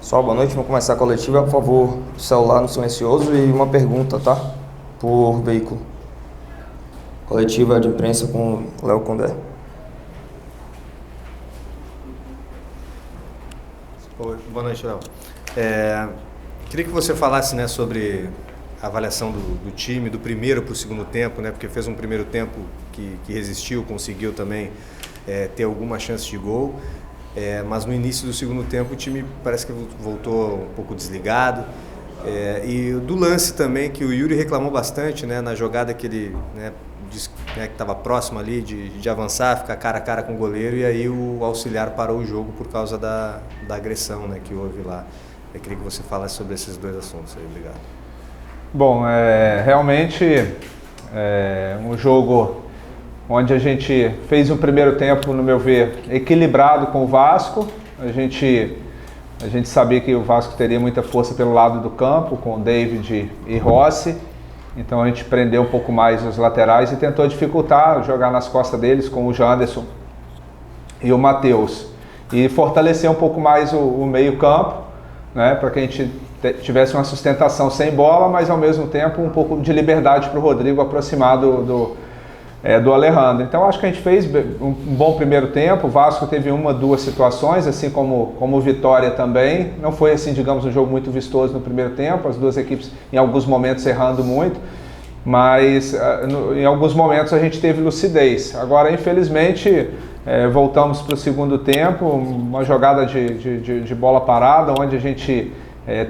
Só boa noite, vamos começar a coletiva. Por favor, celular no silencioso e uma pergunta, tá? Por veículo. Coletiva de imprensa com Léo Condé. Boa noite, Léo. Queria que você falasse, né, sobre a avaliação do time, do primeiro para o segundo tempo, né, porque fez um primeiro tempo que resistiu, conseguiu também ter alguma chance de gol. Mas no início do segundo tempo o time parece que voltou um pouco desligado. E do lance também, que o Yuri reclamou bastante, né, na jogada que ele disse, que estava próximo ali de avançar, ficar cara a cara com o goleiro, e aí o auxiliar parou o jogo por causa da agressão, né, que houve lá. Eu queria que você falasse sobre esses dois assuntos aí. Obrigado. Bom, realmente um jogo onde a gente fez um primeiro tempo, no meu ver, equilibrado com o Vasco. A gente sabia que o Vasco teria muita força pelo lado do campo, com David e Rossi. Então a gente prendeu um pouco mais os laterais e tentou dificultar, jogar nas costas deles com o Janderson e o Matheus. E fortalecer um pouco mais o meio campo, né, para que a gente tivesse uma sustentação sem bola, mas ao mesmo tempo um pouco de liberdade para o Rodrigo aproximar do Alejandro. Então acho que a gente fez um bom primeiro tempo. O Vasco teve duas situações, assim como o Vitória também. Não foi, assim, digamos, um jogo muito vistoso no primeiro tempo, as duas equipes em alguns momentos errando muito, mas em alguns momentos a gente teve lucidez. Agora, infelizmente, voltamos para o segundo tempo, uma jogada de bola parada, onde a gente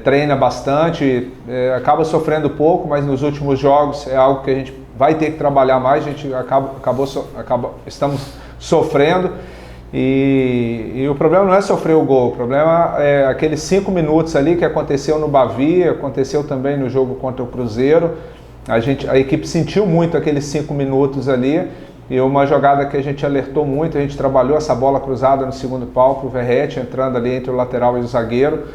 treina bastante, acaba sofrendo pouco, mas nos últimos jogos é algo que a gente vai ter que trabalhar mais. A gente estamos sofrendo, e o problema não é sofrer o gol, o problema é aqueles 5 minutos ali que aconteceu no Bavi, aconteceu também no jogo contra o Cruzeiro. A equipe sentiu muito aqueles 5 minutos ali, e uma jogada que a gente alertou muito, a gente trabalhou essa bola cruzada no segundo pau para o Verratti, entrando ali entre o lateral e o zagueiro,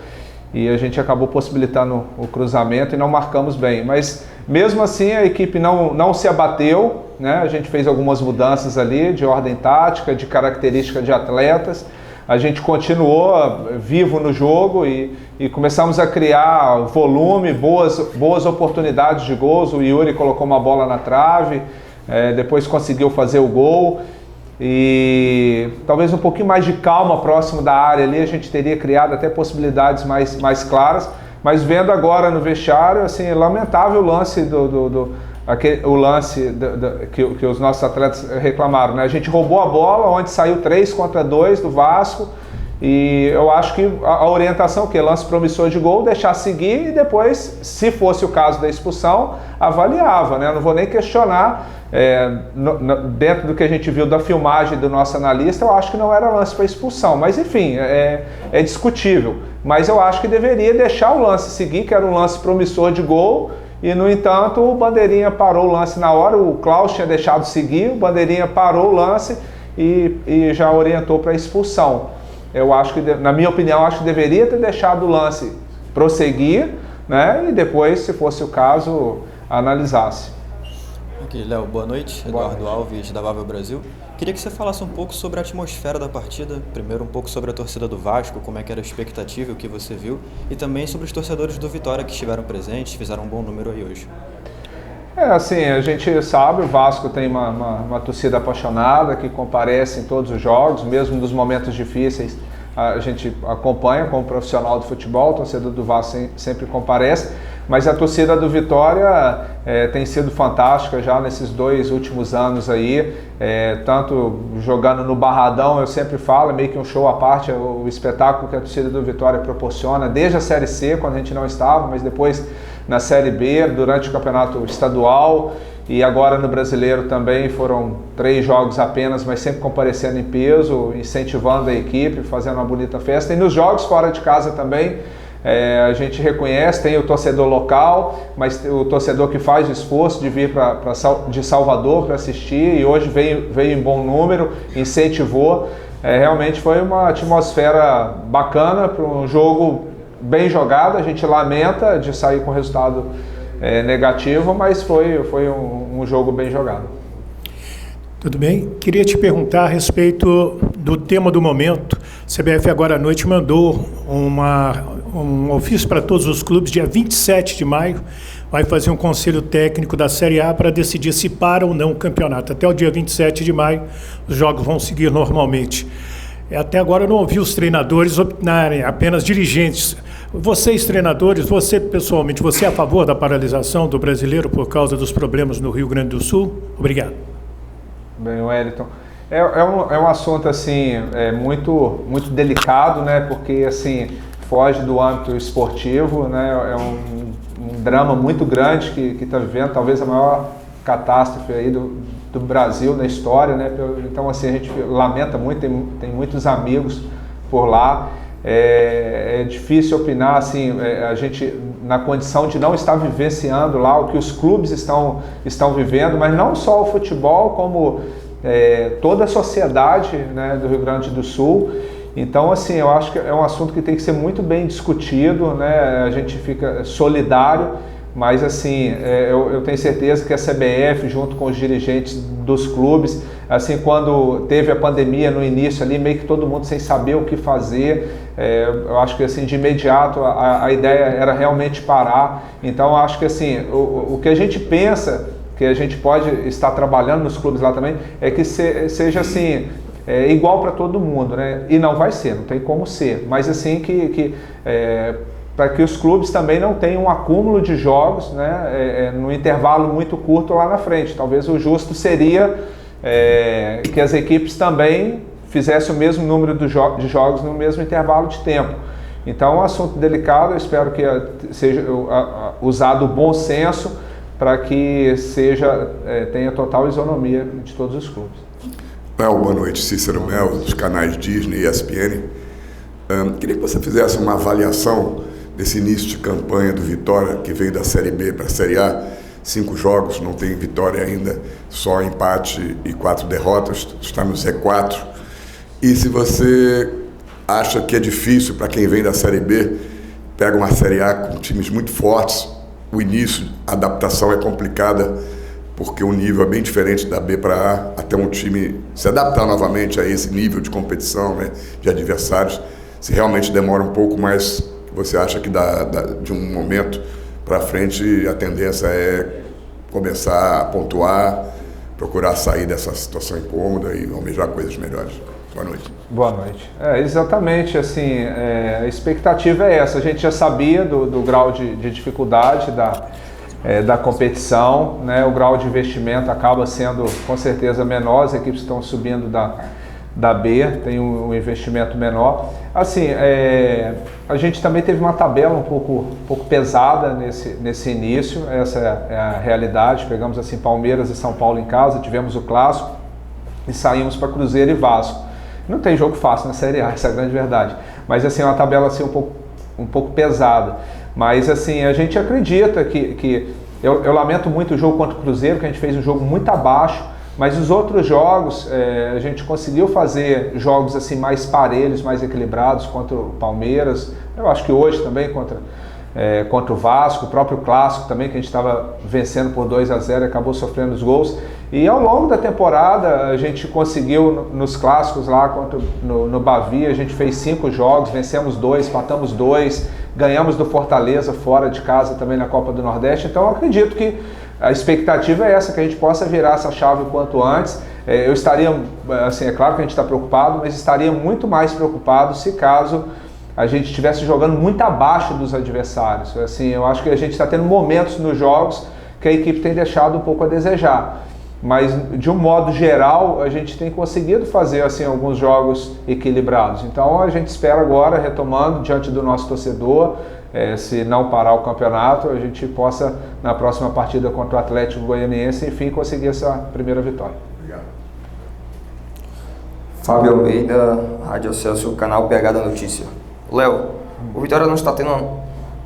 e a gente acabou possibilitando o cruzamento e não marcamos bem. Mas mesmo assim a equipe não se abateu, né? A gente fez algumas mudanças ali de ordem tática, de característica de atletas. A gente continuou vivo no jogo e começamos a criar volume, boas oportunidades de gols. O Yuri colocou uma bola na trave, depois conseguiu fazer o gol. E talvez um pouquinho mais de calma próximo da área ali, a gente teria criado até possibilidades mais claras. Mas vendo agora no vestiário, assim, lamentável o lance que os nossos atletas reclamaram, né? A gente roubou a bola, onde saiu 3-2 do Vasco, e eu acho que a orientação, que é lance promissor de gol, deixar seguir, e depois, se fosse o caso da expulsão, avaliava, né? Eu não vou nem questionar. Dentro do que a gente viu da filmagem do nosso analista, eu acho que não era lance para expulsão, mas enfim, é discutível. Mas eu acho que deveria deixar o lance seguir, que era um lance promissor de gol, e no entanto o Bandeirinha parou o lance na hora. O Klaus tinha deixado seguir, o Bandeirinha parou o lance e já orientou para expulsão. Eu acho que, na minha opinião, acho que deveria ter deixado o lance prosseguir, né, e depois, se fosse o caso, analisasse. Aqui, Léo, boa noite. Eduardo Alves, da Vável Brasil. Queria que você falasse um pouco sobre a atmosfera da partida. Primeiro, um pouco sobre a torcida do Vasco, como é que era a expectativa, o que você viu, e também sobre os torcedores do Vitória que estiveram presentes, fizeram um bom número aí hoje. Assim, a gente sabe, o Vasco tem uma torcida apaixonada que comparece em todos os jogos, mesmo nos momentos difíceis. A gente acompanha como profissional do futebol, o torcedor do Vasco sempre comparece, mas a torcida do Vitória tem sido fantástica já nesses 2 últimos anos aí, tanto jogando no Barradão, eu sempre falo, é meio que um show à parte, o espetáculo que a torcida do Vitória proporciona, desde a Série C, quando a gente não estava, mas depois na Série B, durante o campeonato estadual, e agora no Brasileiro também. Foram 3 jogos apenas, mas sempre comparecendo em peso, incentivando a equipe, fazendo uma bonita festa. E nos jogos fora de casa também, a gente reconhece, tem o torcedor local, mas o torcedor que faz o esforço de vir de Salvador para assistir, e hoje veio em bom número, incentivou. Realmente foi uma atmosfera bacana para um jogo bem jogado. A gente lamenta de sair com resultado negativo, mas foi um jogo bem jogado. Tudo bem? Queria te perguntar a respeito do tema do momento. A CBF agora à noite mandou um ofício para todos os clubes, dia 27 de maio, vai fazer um conselho técnico da Série A para decidir se para ou não o campeonato. Até o dia 27 de maio, os jogos vão seguir normalmente. Até agora eu não ouvi os treinadores opinarem, apenas dirigentes. Vocês, treinadores, você pessoalmente, você é a favor da paralisação do brasileiro por causa dos problemas no Rio Grande do Sul? Obrigado. Bem, Wellington, é um assunto assim, muito delicado, né? Porque assim, foge do âmbito esportivo, né? É um drama muito grande que está vivendo, talvez a maior catástrofe aí do Brasil na história, né? Então assim, a gente lamenta muito, tem muitos amigos por lá. É difícil opinar, assim, a gente na condição de não estar vivenciando lá o que os clubes estão vivendo, mas não só o futebol, como toda a sociedade, né, do Rio Grande do Sul. Então, assim, eu acho que é um assunto que tem que ser muito bem discutido, né? A gente fica solidário, mas assim, eu tenho certeza que a CBF, junto com os dirigentes dos clubes, assim, quando teve a pandemia no início ali, meio que todo mundo sem saber o que fazer, eu acho que assim, de imediato a ideia era realmente parar. Então, eu acho que assim, o que a gente pensa, que a gente pode estar trabalhando nos clubes lá também, é que seja assim, igual para todo mundo, né? E não vai ser, não tem como ser, mas assim para que os clubes também não tenham um acúmulo de jogos, né, no intervalo muito curto lá na frente. Talvez o justo seria que as equipes também fizessem o mesmo número de jogos no mesmo intervalo de tempo. Então é um assunto delicado, eu espero que seja usado o bom senso para que tenha total isonomia de todos os clubes. Boa noite, Cícero Mel, dos canais Disney e ESPN. Queria que você fizesse uma avaliação desse início de campanha do Vitória, que veio da Série B para a Série A, 5 jogos, não tem vitória ainda, só empate e 4 derrotas, está no Z4. E se você acha que é difícil para quem vem da Série B, pega uma Série A com times muito fortes, o início, a adaptação é complicada, porque o nível é bem diferente da B para A, até um time se adaptar novamente a esse nível de competição, né, de adversários, se realmente demora um pouco mais. Você acha que de um momento para frente a tendência é começar a pontuar, procurar sair dessa situação incômoda e almejar coisas melhores? Boa noite. Boa noite. Exatamente, assim, a expectativa é essa. A gente já sabia do grau de dificuldade da competição, né? O grau de investimento acaba sendo com certeza menor, as equipes estão subindo da B, tem um investimento menor. Assim, a gente também teve uma tabela um pouco pesada nesse início, essa é a realidade. Pegamos assim Palmeiras e São Paulo em casa, tivemos o clássico e saímos para Cruzeiro e Vasco. Não tem jogo fácil na Série A, essa é a grande verdade. Mas assim, uma tabela assim, um pouco pesada. Mas assim, a gente acredita que eu lamento muito o jogo contra o Cruzeiro, que a gente fez um jogo muito abaixo. Mas os outros jogos, a gente conseguiu fazer jogos assim mais parelhos, mais equilibrados contra o Palmeiras. Eu acho que hoje também contra o Vasco, o próprio clássico também, que a gente estava vencendo por 2-0 e acabou sofrendo os gols. E ao longo da temporada a gente conseguiu nos clássicos lá no Bavi, a gente fez 5 jogos, vencemos 2, empatamos 2, ganhamos do Fortaleza fora de casa também na Copa do Nordeste. Então eu acredito que a expectativa é essa, que a gente possa virar essa chave o quanto antes. Eu estaria, assim, é claro que a gente está preocupado, mas estaria muito mais preocupado se caso a gente estivesse jogando muito abaixo dos adversários. Assim, eu acho que a gente está tendo momentos nos jogos que a equipe tem deixado um pouco a desejar. Mas, de um modo geral, a gente tem conseguido fazer assim, alguns jogos equilibrados. Então, a gente espera agora, retomando diante do nosso torcedor, se não parar o campeonato, a gente possa, na próxima partida contra o Atlético Goianiense, enfim, conseguir essa primeira vitória. Obrigado. Fábio Almeida, Rádio Celso, canal PH da Notícia. Léo, o Vitória não está tendo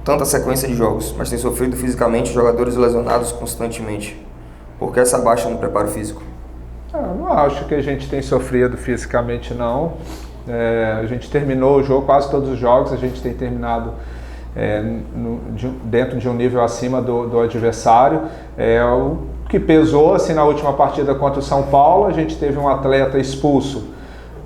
tanta sequência de jogos, mas tem sofrido fisicamente jogadores lesionados constantemente. Por que essa baixa no preparo físico? Eu não acho que a gente tem sofrido fisicamente, não. A gente terminou o jogo, quase todos os jogos, a gente tem terminado dentro de um nível acima do adversário. O que pesou assim, na última partida contra o São Paulo, a gente teve um atleta expulso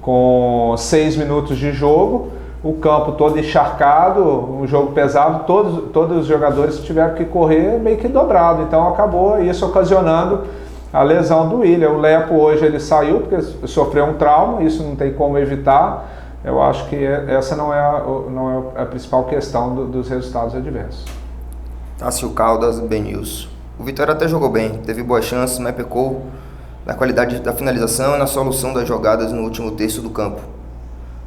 com 6 minutos de jogo, o campo todo encharcado, um jogo pesado, todos os jogadores tiveram que correr meio que dobrado, então acabou isso ocasionando a lesão do William. O Lepo hoje ele saiu porque sofreu um trauma, isso não tem como evitar. Eu acho que essa não é a principal questão dos resultados adversos. Tássio Caldas, BNews. O Vitória até jogou bem, teve boas chances, mas pecou na qualidade da finalização e na solução das jogadas no último terço do campo.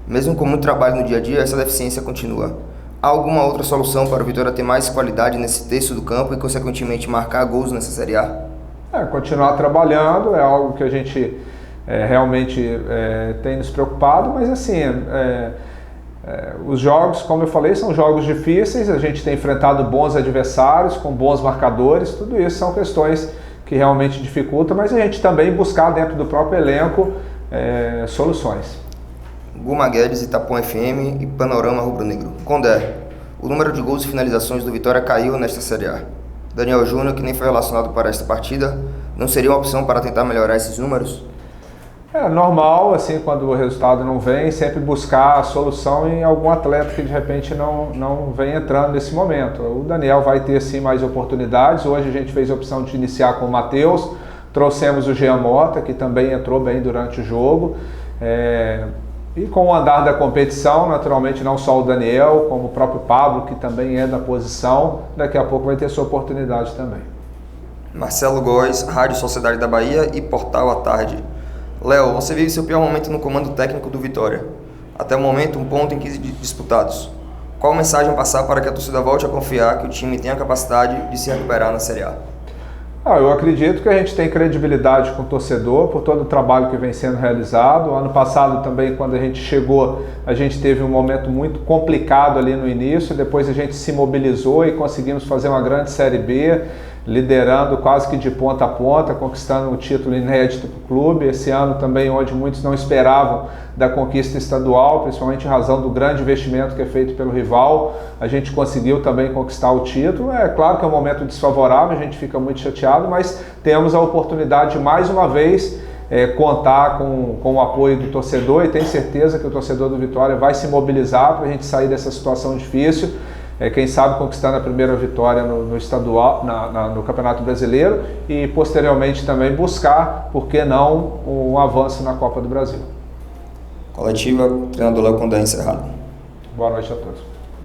Mesmo com muito trabalho no dia a dia, essa deficiência continua. Há alguma outra solução para o Vitória ter mais qualidade nesse terço do campo e, consequentemente, marcar gols nessa Série A? Continuar trabalhando é algo que a gente realmente tem nos preocupado, mas assim, os jogos, como eu falei, são jogos difíceis, a gente tem enfrentado bons adversários, com bons marcadores, tudo isso são questões que realmente dificultam, mas a gente também buscar dentro do próprio elenco soluções. Guma Guedes, Itapuã FM e Panorama Rubro-Negro. Condé, o número de gols e finalizações do Vitória caiu nesta Série A. Daniel Júnior, que nem foi relacionado para esta partida, não seria uma opção para tentar melhorar esses números? É normal, assim, quando o resultado não vem, sempre buscar a solução em algum atleta que de repente não vem entrando nesse momento. O Daniel vai ter sim mais oportunidades. Hoje a gente fez a opção de iniciar com o Matheus, trouxemos o Jean Mota, que também entrou bem durante o jogo. E com o andar da competição, naturalmente não só o Daniel, como o próprio Pablo, que também é da posição, daqui a pouco vai ter sua oportunidade também. Marcelo Góes, Rádio Sociedade da Bahia e Portal à Tarde. Léo, você vive seu pior momento no comando técnico do Vitória. Até o momento, 1 ponto em 15 disputados. Qual mensagem passar para que a torcida volte a confiar que o time tem a capacidade de se recuperar na Série A? Eu acredito que a gente tem credibilidade com o torcedor por todo o trabalho que vem sendo realizado. Ano passado também, quando a gente chegou, a gente teve um momento muito complicado ali no início, depois a gente se mobilizou e conseguimos fazer uma grande Série B, liderando quase que de ponta a ponta, conquistando um título inédito para o clube. Esse ano também, onde muitos não esperavam da conquista estadual, principalmente em razão do grande investimento que é feito pelo rival, a gente conseguiu também conquistar o título. É claro que é um momento desfavorável, a gente fica muito chateado, mas temos a oportunidade de mais uma vez contar com o apoio do torcedor, e tenho certeza que o torcedor do Vitória vai se mobilizar para a gente sair dessa situação difícil. Quem sabe conquistando a primeira vitória no estadual, no Campeonato Brasileiro, e posteriormente também buscar, por que não, um avanço na Copa do Brasil. Coletiva, treinador Léo Condé, encerrado. Boa noite a todos.